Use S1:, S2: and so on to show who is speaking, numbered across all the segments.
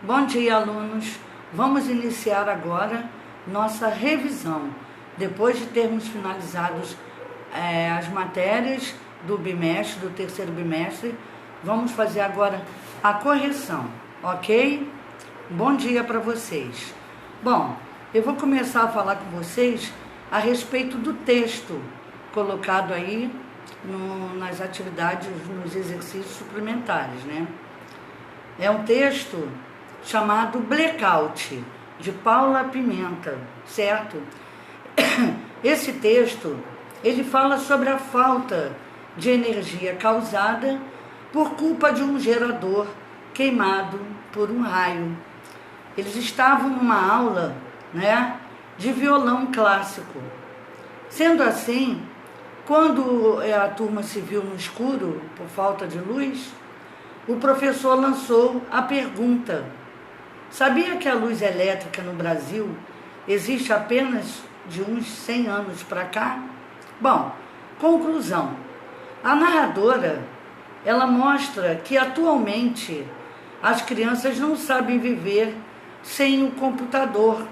S1: Bom dia, alunos. Vamos iniciar agora nossa revisão. Depois de termos finalizado as matérias do bimestre, do terceiro bimestre, vamos fazer agora a correção, ok? Bom dia para vocês. Bom, eu vou começar a falar com vocês a respeito do texto colocado aí nas atividades, nos exercícios suplementares, né? É um texto chamado Blackout, de Paula Pimenta, certo? Esse texto, ele fala sobre a falta de energia causada por culpa de um gerador queimado por um raio. Eles estavam numa aula, né, de violão clássico. Sendo assim, quando a turma se viu no escuro, por falta de luz, o professor lançou a pergunta: sabia que a luz elétrica no Brasil existe apenas de uns 100 anos para cá? Bom, conclusão. A narradora, ela mostra que atualmente as crianças não sabem viver sem o computador,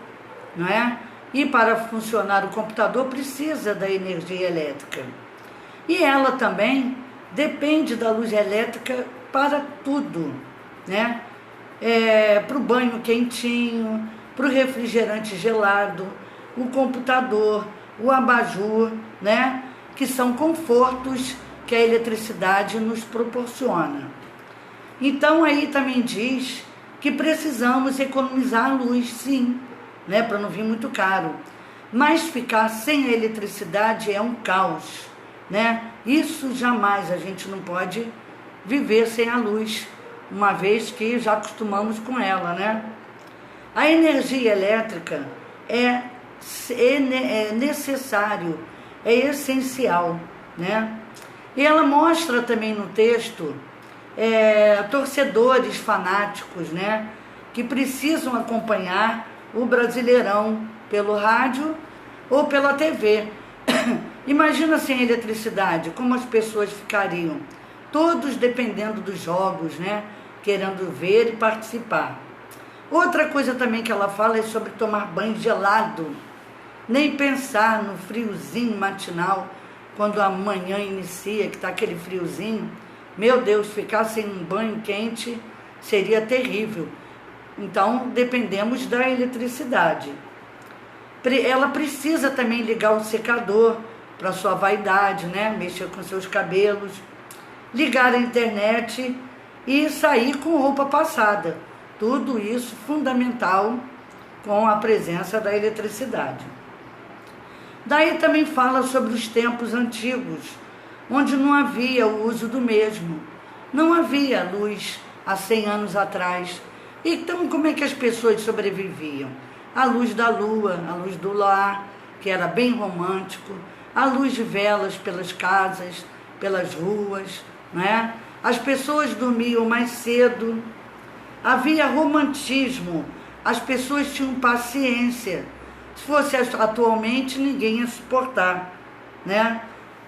S1: não é? E para funcionar o computador precisa da energia elétrica. E ela também depende da luz elétrica para tudo, né? Para o banho quentinho, para o refrigerante gelado, o computador, o abajur, né? Que são confortos que a eletricidade nos proporciona. Então aí também diz que precisamos economizar a luz, sim, né? Para não vir muito caro. Mas ficar sem a eletricidade é um caos, né? Isso jamais a gente não pode viver sem a luz, uma vez que já acostumamos com ela, né? A energia elétrica é necessário, é essencial, né? E ela mostra também no texto torcedores fanáticos, né, que precisam acompanhar o Brasileirão pelo rádio ou pela TV. Imagina sem eletricidade, como as pessoas ficariam, todos dependendo dos jogos, né, querendo ver e participar. Outra coisa também que ela fala é sobre tomar banho gelado, nem pensar no friozinho matinal, quando a manhã inicia, que está aquele friozinho. Meu Deus, ficar sem um banho quente seria terrível. Então, dependemos da eletricidade. Ela precisa também ligar o secador para sua vaidade, né? Mexer com seus cabelos, ligar a internet e sair com roupa passada. Tudo isso fundamental com a presença da eletricidade. Daí também fala sobre os tempos antigos, onde não havia o uso do mesmo. Não havia luz há 100 anos atrás. Então, como é que as pessoas sobreviviam? A luz da lua, a luz do lar, que era bem romântico, a luz de velas pelas casas, pelas ruas, né? As pessoas dormiam mais cedo, havia romantismo, as pessoas tinham paciência. Se fosse atualmente, ninguém ia suportar, né?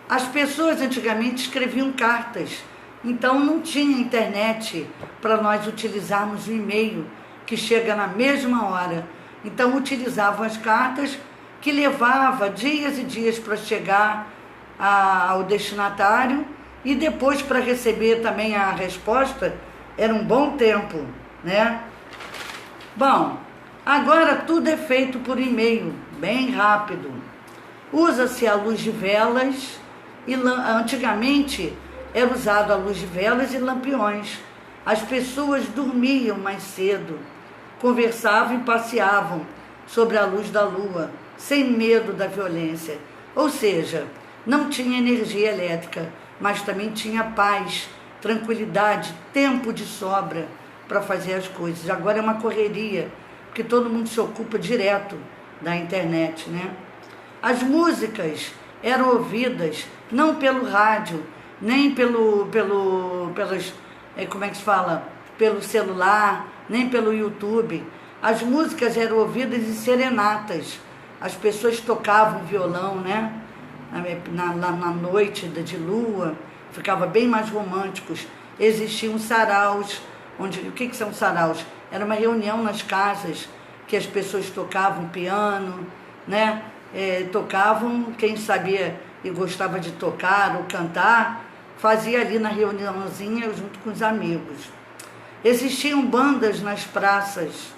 S1: As pessoas antigamente escreviam cartas, então não tinha internet para nós utilizarmos o e-mail, que chega na mesma hora. Então utilizavam as cartas, que levava dias e dias para chegar ao destinatário, e depois para receber também a resposta era um bom tempo, né? Bom, agora tudo é feito por e-mail, bem rápido. Usa-se a luz de velas, e antigamente era usado a luz de velas e lampiões. As pessoas dormiam mais cedo, conversavam e passeavam sobre a luz da lua, sem medo da violência. Ou seja, não tinha energia elétrica, mas também tinha paz, tranquilidade, tempo de sobra para fazer as coisas. Agora é uma correria, porque todo mundo se ocupa direto da internet, né? As músicas eram ouvidas não pelo rádio, nem pelo celular, nem pelo YouTube. As músicas eram ouvidas em serenatas. As pessoas tocavam violão, né? Na noite de lua, ficava bem mais românticos. Existiam saraus, onde, o que são saraus? Era uma reunião nas casas que as pessoas tocavam piano, né? Tocavam, quem sabia e gostava de tocar ou cantar, fazia ali na reuniãozinha junto com os amigos. Existiam bandas nas praças.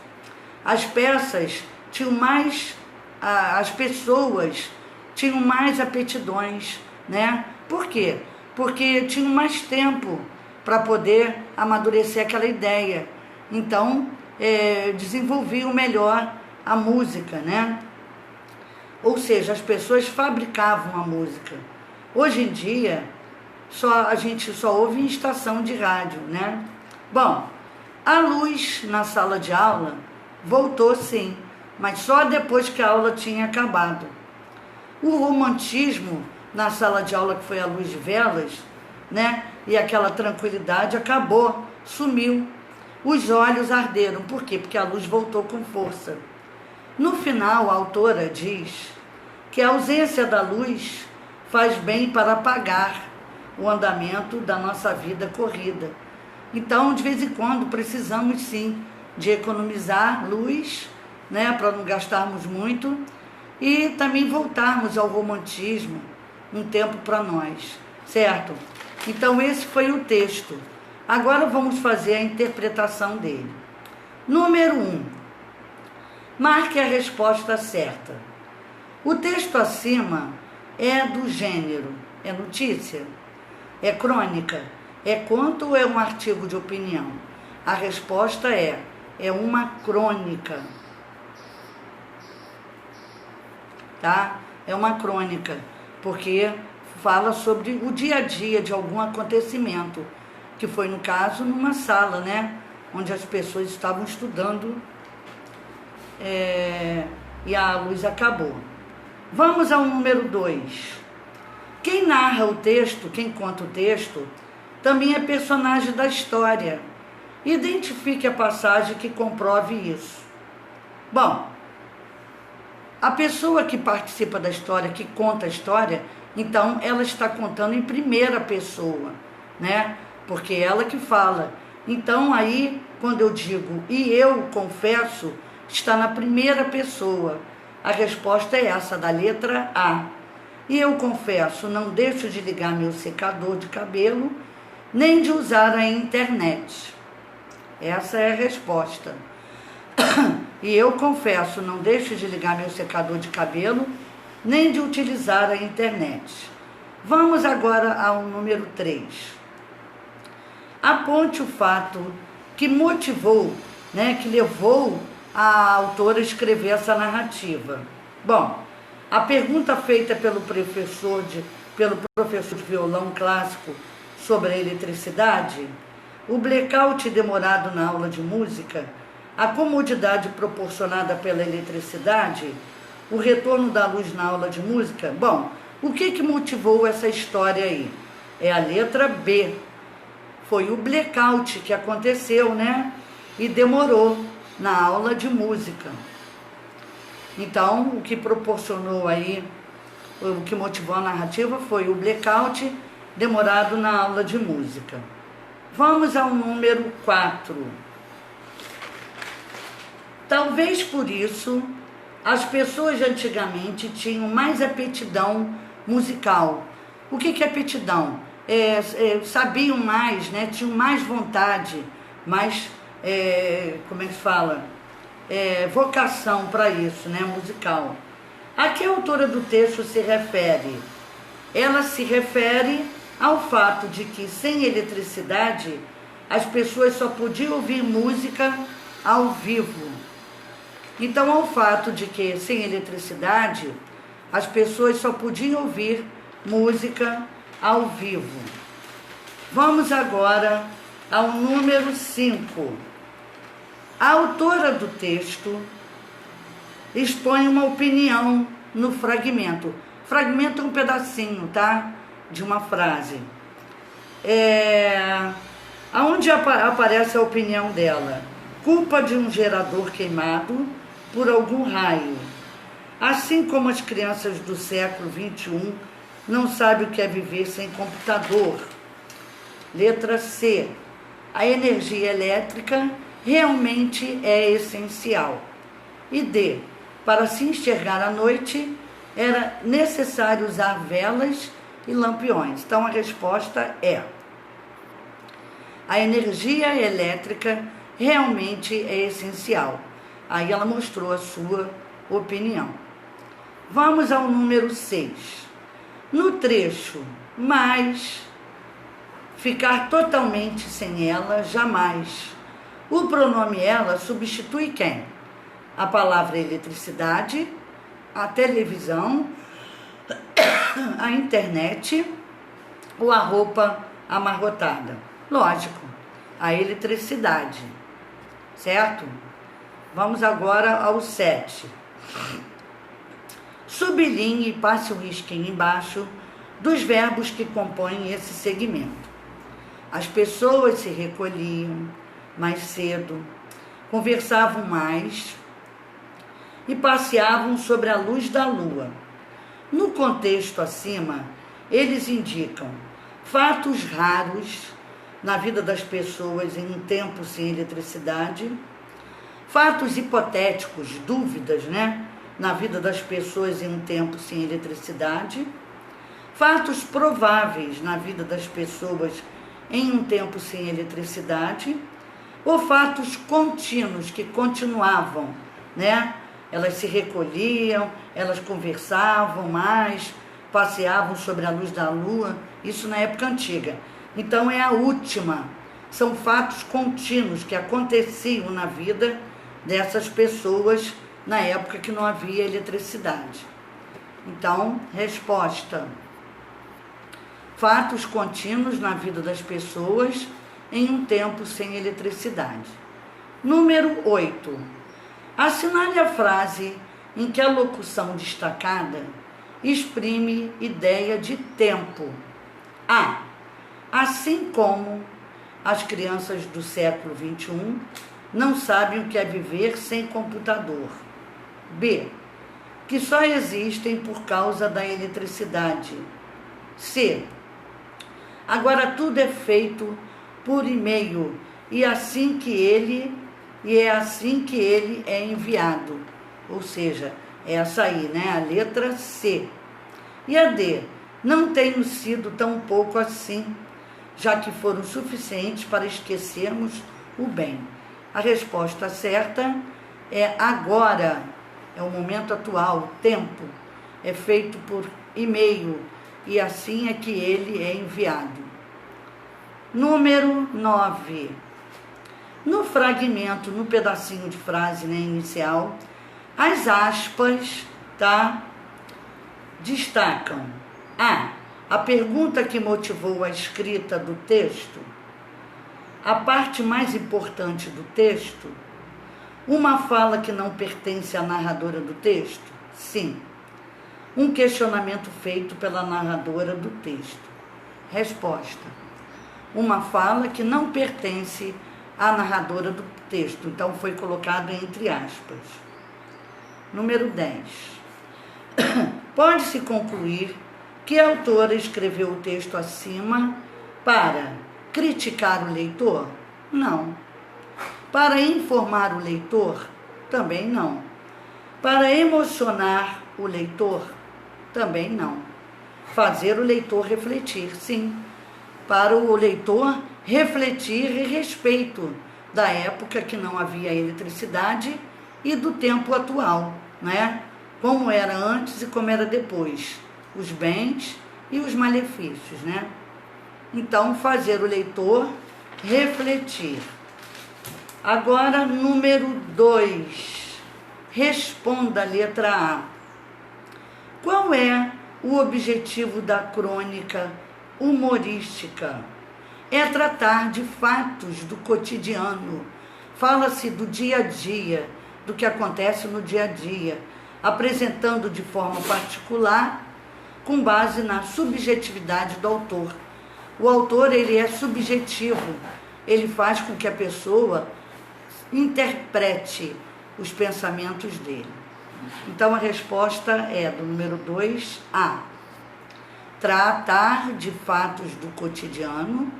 S1: As peças tinham mais, as pessoas tinham mais aptidões, né? Por quê? Porque tinham mais tempo para poder amadurecer aquela ideia. Então, desenvolviam melhor a música, né? Ou seja, as pessoas fabricavam a música. Hoje em dia, a gente só ouve em estação de rádio, né? Bom, a luz na sala de aula voltou sim, mas só depois que a aula tinha acabado. O romantismo na sala de aula, que foi a luz de velas, né? E aquela tranquilidade acabou, sumiu. Os olhos arderam. Por quê? Porque a luz voltou com força. No final, a autora diz que a ausência da luz faz bem para apagar o andamento da nossa vida corrida. Então, de vez em quando, precisamos sim de economizar luz, né, para não gastarmos muito, e também voltarmos ao romantismo, um tempo para nós, certo? Então, esse foi o texto. Agora vamos fazer a interpretação dele. Número 1. Marque a resposta certa. O texto acima é do gênero, é notícia, é crônica, é conto ou é um artigo de opinião? A resposta é uma crônica, tá? É uma crônica, porque fala sobre o dia a dia de algum acontecimento, que foi, no caso, numa sala, né? Onde as pessoas estavam estudando e a luz acabou. Vamos ao número 2. Quem narra o texto, quem conta o texto, também é personagem da história. Identifique a passagem que comprove isso. Bom, a pessoa que participa da história, que conta a história, então ela está contando em primeira pessoa, né? Porque é ela que fala. Então aí, quando eu digo e eu confesso, está na primeira pessoa. A resposta é essa, da letra A. E eu confesso, não deixo de ligar meu secador de cabelo, nem de usar a internet. Essa é a resposta. E eu confesso, não deixo de ligar meu secador de cabelo, nem de utilizar a internet. Vamos agora ao número 3. Aponte o fato que motivou, né, que levou a autora a escrever essa narrativa. Bom, a pergunta feita pelo professor de violão clássico sobre a eletricidade, o blackout demorado na aula de música, a comodidade proporcionada pela eletricidade, o retorno da luz na aula de música. Bom, o que motivou essa história aí? É a letra B. Foi o blackout que aconteceu, né? E demorou na aula de música. Então, o que proporcionou aí, o que motivou a narrativa foi o blackout demorado na aula de música. Vamos ao número 4. Talvez por isso, as pessoas de antigamente tinham mais aptidão musical. O que é aptidão? Sabiam mais, né? Tinham mais vontade, mais, como é que se fala? Vocação para isso, né? Musical. A que a autora do texto se refere? Ela se refere ao fato de que, sem eletricidade, as pessoas só podiam ouvir música ao vivo. Então, ao fato de que, sem eletricidade, as pessoas só podiam ouvir música ao vivo. Vamos agora ao número 5. A autora do texto expõe uma opinião no fragmento. Fragmento é um pedacinho, tá? De uma frase. Aonde aparece a opinião dela? Culpa de um gerador queimado por algum raio. Assim como as crianças do século XXI não sabem o que é viver sem computador. Letra C. a energia elétrica realmente é essencial. E D, para se enxergar à noite, era necessário usar velas e lampiões. Então a resposta é: a energia elétrica realmente é essencial. Aí ela mostrou a sua opinião. Vamos ao número 6. No trecho, mas ficar totalmente sem ela, jamais. O pronome ela substitui quem? A palavra eletricidade, a televisão, a internet ou a roupa amarrotada? Lógico, a eletricidade, certo? Vamos agora ao 7. Sublinhe e passe o risquinho embaixo dos verbos que compõem esse segmento. As pessoas se recolhiam mais cedo, conversavam mais e passeavam sobre a luz da lua. No contexto acima, eles indicam fatos raros na vida das pessoas em um tempo sem eletricidade, fatos hipotéticos, dúvidas, na vida das pessoas em um tempo sem eletricidade, fatos prováveis na vida das pessoas em um tempo sem eletricidade, ou fatos contínuos que continuavam, Elas se recolhiam, elas conversavam mais, passeavam sobre a luz da lua, isso na época antiga. Então é a última, são fatos contínuos que aconteciam na vida dessas pessoas na época que não havia eletricidade. Então, resposta: fatos contínuos na vida das pessoas em um tempo sem eletricidade. Número 8. Assinale a frase em que a locução destacada exprime ideia de tempo. A. Assim como as crianças do século XXI não sabem o que é viver sem computador. B. Que só existem por causa da eletricidade. C. Agora tudo é feito por e-mail e é assim que ele é enviado. Ou seja, essa aí, a letra C. E a D. Não tenho sido tão pouco assim, já que foram suficientes para esquecermos o bem. A resposta certa é agora, é o momento atual, o tempo. É feito por e-mail e assim é que ele é enviado. Número 9. No fragmento, no pedacinho de frase inicial, as aspas, destacam a pergunta que motivou a escrita do texto, a parte mais importante do texto, uma fala que não pertence à narradora do texto, sim, um questionamento feito pela narradora do texto. Resposta: uma fala que não pertence à narradora do texto, então foi colocado entre aspas. Número 10. Pode-se concluir que a autora escreveu o texto acima para criticar o leitor? Não. Para informar o leitor? Também não. Para emocionar o leitor? Também não. Fazer o leitor refletir, sim. Para o leitor refletir a respeito da época que não havia eletricidade e do tempo atual, Como era antes e como era depois, os bens e os malefícios, Então, fazer o leitor refletir. Agora, número 2. Responda a letra A. Qual é o objetivo da crônica humorística? É tratar de fatos do cotidiano. Fala-se do dia a dia, do que acontece no dia a dia, apresentando de forma particular, com base na subjetividade do autor. O autor, ele é subjetivo, ele faz com que a pessoa interprete os pensamentos dele. Então, a resposta é do número 2, A. Tratar de fatos do cotidiano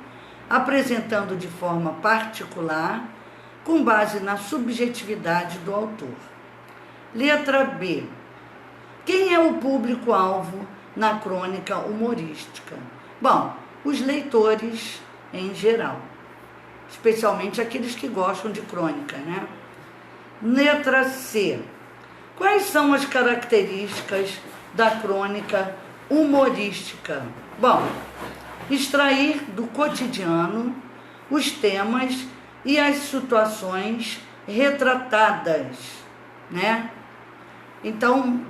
S1: apresentando de forma particular, com base na subjetividade do autor. Letra B. Quem é o público-alvo na crônica humorística? Bom, os leitores em geral, especialmente aqueles que gostam de crônica, né? Letra C. Quais são as características da crônica humorística? Bom, extrair do cotidiano os temas e as situações retratadas, né? Então,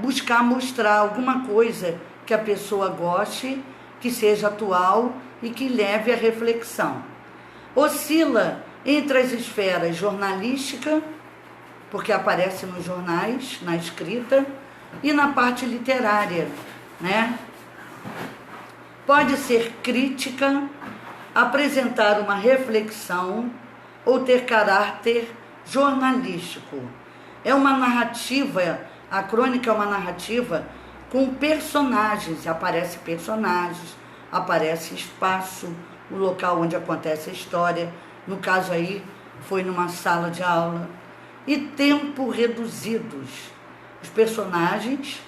S1: buscar mostrar alguma coisa que a pessoa goste, que seja atual e que leve à reflexão. Oscila entre as esferas jornalística, porque aparece nos jornais, na escrita, e na parte literária, né? Pode ser crítica, apresentar uma reflexão ou ter caráter jornalístico. É uma narrativa, a crônica é uma narrativa com personagens, aparece personagens, aparece espaço, o local onde acontece a história, no caso aí foi numa sala de aula, e tempo reduzidos, os personagens,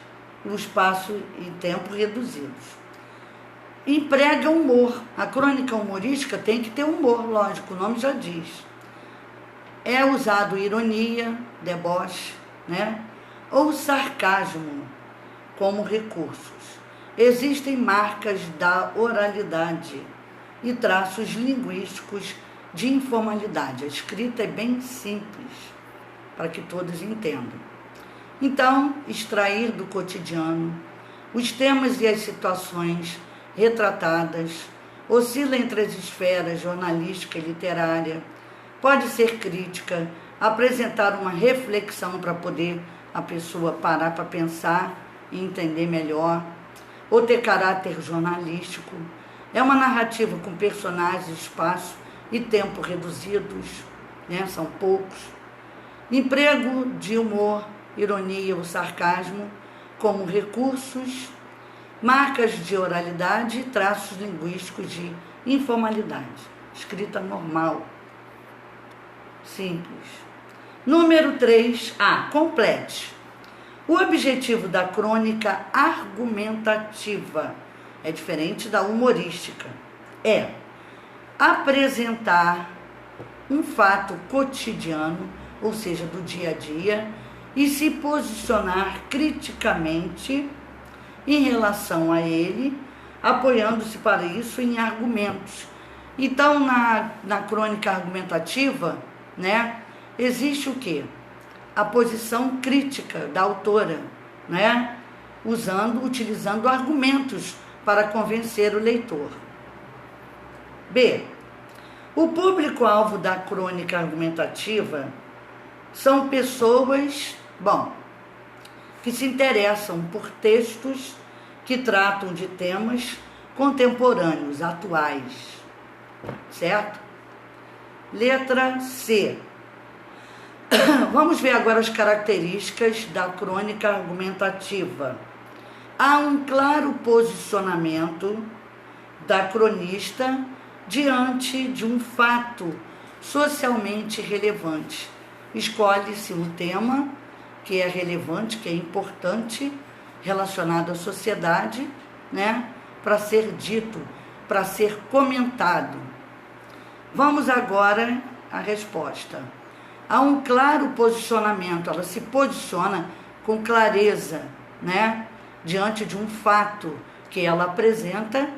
S1: o espaço e tempo reduzidos. Emprega humor, a crônica humorística tem que ter humor, lógico, o nome já diz. É usado ironia, deboche, né? Ou sarcasmo como recursos. Existem marcas da oralidade e traços linguísticos de informalidade. A escrita é bem simples, para que todos entendam. Então, extrair do cotidiano os temas e as situações retratadas, oscila entre as esferas jornalística e literária, pode ser crítica, apresentar uma reflexão para poder a pessoa parar para pensar e entender melhor, ou ter caráter jornalístico. É uma narrativa com personagens, espaço e tempo reduzidos, né? São poucos. Emprego de humor, ironia ou sarcasmo como recursos, marcas de oralidade e traços linguísticos de informalidade. Escrita normal, simples. Número 3. Complete. O objetivo da crônica argumentativa é diferente da humorística. É apresentar um fato cotidiano, ou seja, do dia a dia, e se posicionar criticamente em relação a ele, apoiando-se para isso em argumentos. Então, na crônica argumentativa, né, existe o quê? A posição crítica da autora, né, utilizando argumentos para convencer o leitor. B. O público-alvo da crônica argumentativa são pessoas, que se interessam por textos que tratam de temas contemporâneos, atuais, certo? Letra C. Vamos ver agora as características da crônica argumentativa. Há um claro posicionamento da cronista diante de um fato socialmente relevante. Escolhe-se um tema que é relevante, que é importante, relacionado à sociedade, né, para ser dito, para ser comentado. Vamos agora à resposta. Há um claro posicionamento, ela se posiciona com clareza, né, diante de um fato que ela apresenta,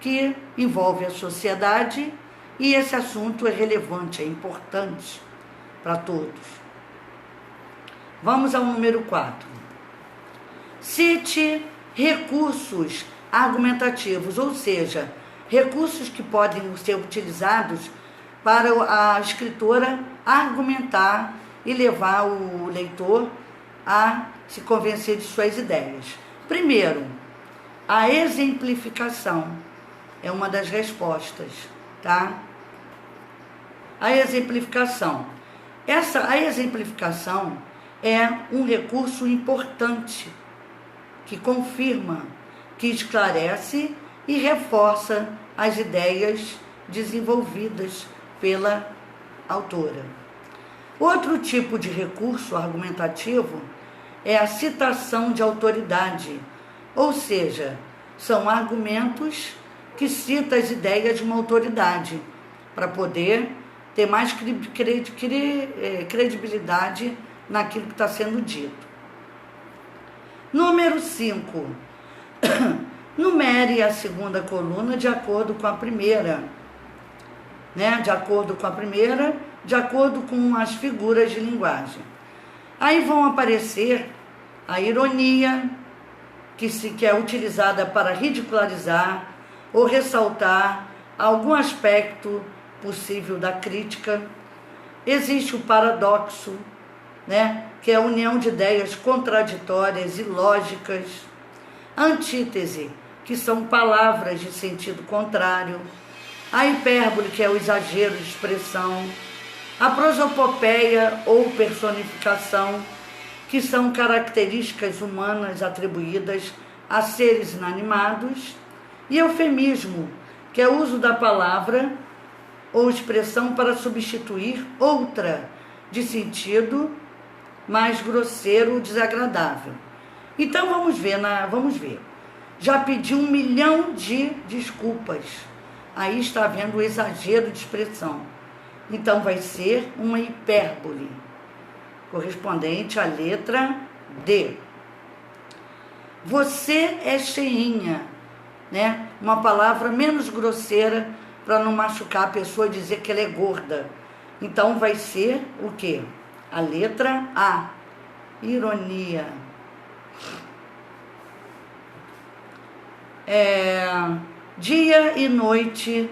S1: que envolve a sociedade, e esse assunto é relevante, é importante para todos. Vamos ao número 4. Cite recursos argumentativos, ou seja, recursos que podem ser utilizados para a escritora argumentar e levar o leitor a se convencer de suas ideias. Primeiro, a exemplificação é uma das respostas, tá? A exemplificação. A exemplificação é um recurso importante que confirma, que esclarece e reforça as ideias desenvolvidas pela autora. Outro tipo de recurso argumentativo é a citação de autoridade, ou seja, são argumentos que citam as ideias de uma autoridade para poder ter mais credibilidade naquilo que está sendo dito. Número 5. Numere a segunda coluna de acordo com a primeira, né? De acordo com as figuras de linguagem. Aí vão aparecer a ironia, que é utilizada para ridicularizar ou ressaltar algum aspecto possível da crítica. Existe o paradoxo, né? Que é a união de ideias contraditórias e lógicas. A antítese, que são palavras de sentido contrário. A hipérbole, que é o exagero de expressão. A prosopopeia ou personificação, que são características humanas atribuídas a seres inanimados. E eufemismo, que é o uso da palavra ou expressão para substituir outra de sentido mais grosseiro ou desagradável. Então vamos ver. Já pedi 1 milhão de desculpas. Aí está havendo o exagero de expressão. Então vai ser uma hipérbole, correspondente à letra D. Você é cheinha, né? Uma palavra menos grosseira para não machucar a pessoa e dizer que ela é gorda. Então vai ser o quê? A letra A. Ironia. Dia e noite,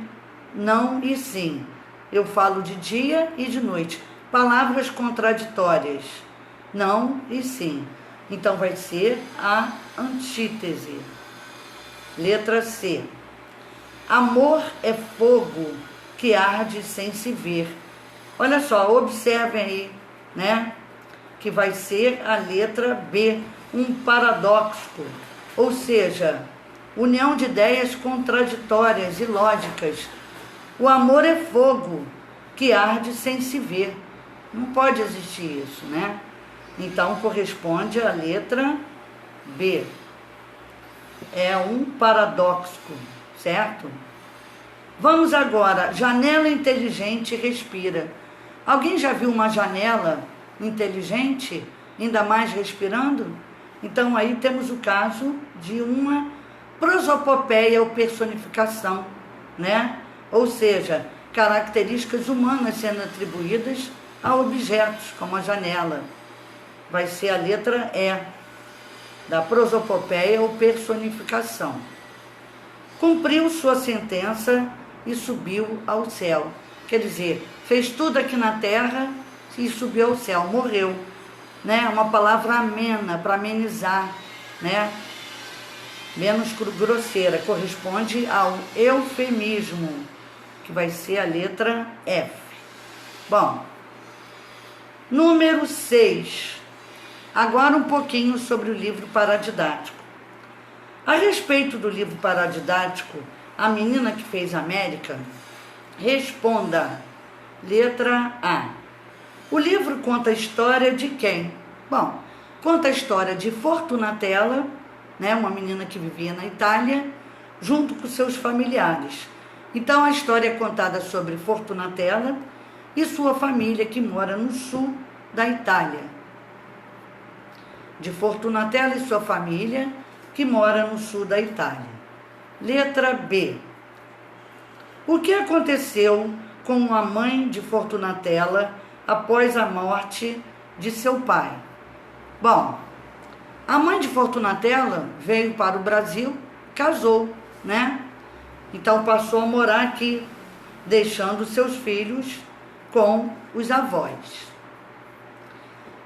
S1: não e sim. Eu falo de dia e de noite. Palavras contraditórias, não e sim. Então vai ser a antítese. Letra C. Amor é fogo que arde sem se ver. Olha só, observem aí, né? Que vai ser a letra B, um paradoxo, ou seja, união de ideias contraditórias e lógicas. O amor é fogo que arde sem se ver. Não pode existir isso, né? Então corresponde à letra B. É um paradoxo, certo? Vamos agora, janela inteligente respira. Alguém já viu uma janela inteligente, ainda mais respirando? Então aí temos o caso de uma prosopopeia ou personificação, né? Ou seja, características humanas sendo atribuídas a objetos, como a janela. Vai ser a letra E, da prosopopeia ou personificação. Cumpriu sua sentença e subiu ao céu. Quer dizer, fez tudo aqui na terra e subiu ao céu, morreu. Né? Uma palavra amena, para amenizar, né? Menos grosseira, corresponde ao eufemismo, que vai ser a letra F. Bom, número 6. Agora um pouquinho sobre o livro paradidático. A respeito do livro paradidático, a menina que fez América, responda. Letra A. O livro conta a história de quem? Bom, conta a história de Fortunatella, né, uma menina que vivia na Itália, junto com seus familiares. Então a história é contada sobre Fortunatella e sua família que mora no sul da Itália. De Fortunatella e sua família que mora no sul da Itália. Letra B. O que aconteceu com a mãe de Fortunatella após a morte de seu pai? Bom, a mãe de Fortunatella veio para o Brasil, casou, né? Então passou a morar aqui, deixando seus filhos com os avós.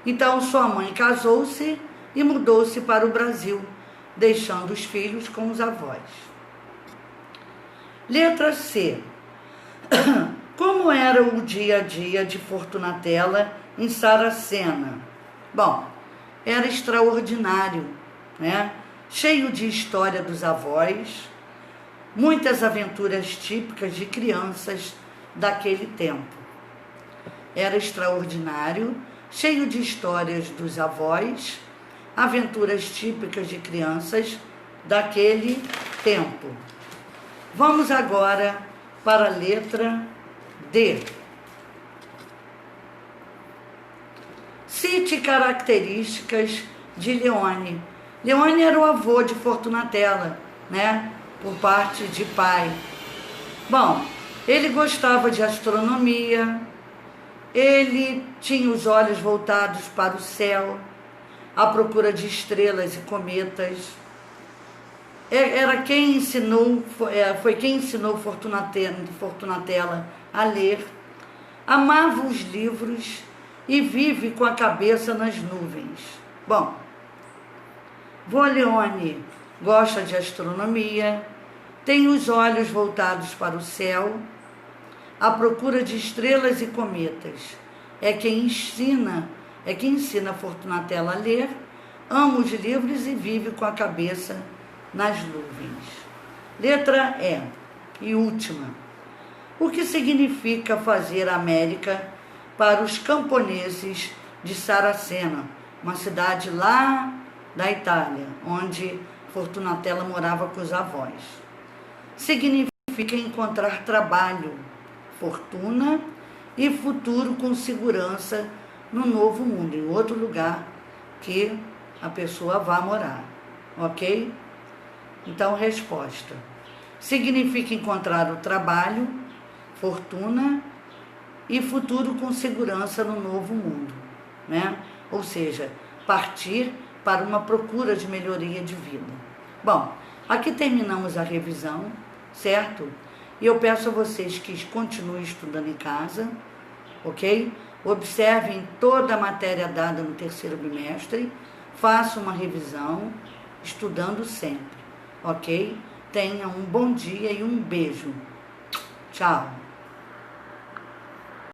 S1: Então sua mãe casou-se e mudou-se para o Brasil, deixando os filhos com os avós. Letra C. Como era o dia a dia de Fortunatella em Saracena? Bom, era extraordinário, né? Cheio de história dos avós, muitas aventuras típicas de crianças daquele tempo. Era extraordinário, cheio de histórias dos avós, aventuras típicas de crianças daquele tempo. Vamos agora para a letra D. Cite características de Leone. Leone era o avô de Fortunatella, né? Por parte de pai. Bom, ele gostava de astronomia, ele tinha os olhos voltados para o céu, à procura de estrelas e cometas. Era quem ensinou, foi quem ensinou Fortunatella a ler, amava os livros e vive com a cabeça nas nuvens. Bom, vô Leone gosta de astronomia, tem os olhos voltados para o céu, à procura de estrelas e cometas. É quem ensina Fortunatella a ler, ama os livros e vive com a cabeça nas nuvens. Letra E. E última. O que significa fazer a América para os camponeses de Saraceno, uma cidade lá da Itália, onde Fortunatella morava com os avós? Significa encontrar trabalho, fortuna e futuro com segurança no novo mundo, em outro lugar que a pessoa vá morar, ok? Então, resposta. Significa encontrar o trabalho, fortuna e futuro com segurança no novo mundo, né? Ou seja, partir para uma procura de melhoria de vida. Bom, aqui terminamos a revisão, certo? E eu peço a vocês que continuem estudando em casa, ok? Observem toda a matéria dada no terceiro bimestre, façam uma revisão, estudando sempre, ok? Tenham um bom dia e um beijo. Tchau!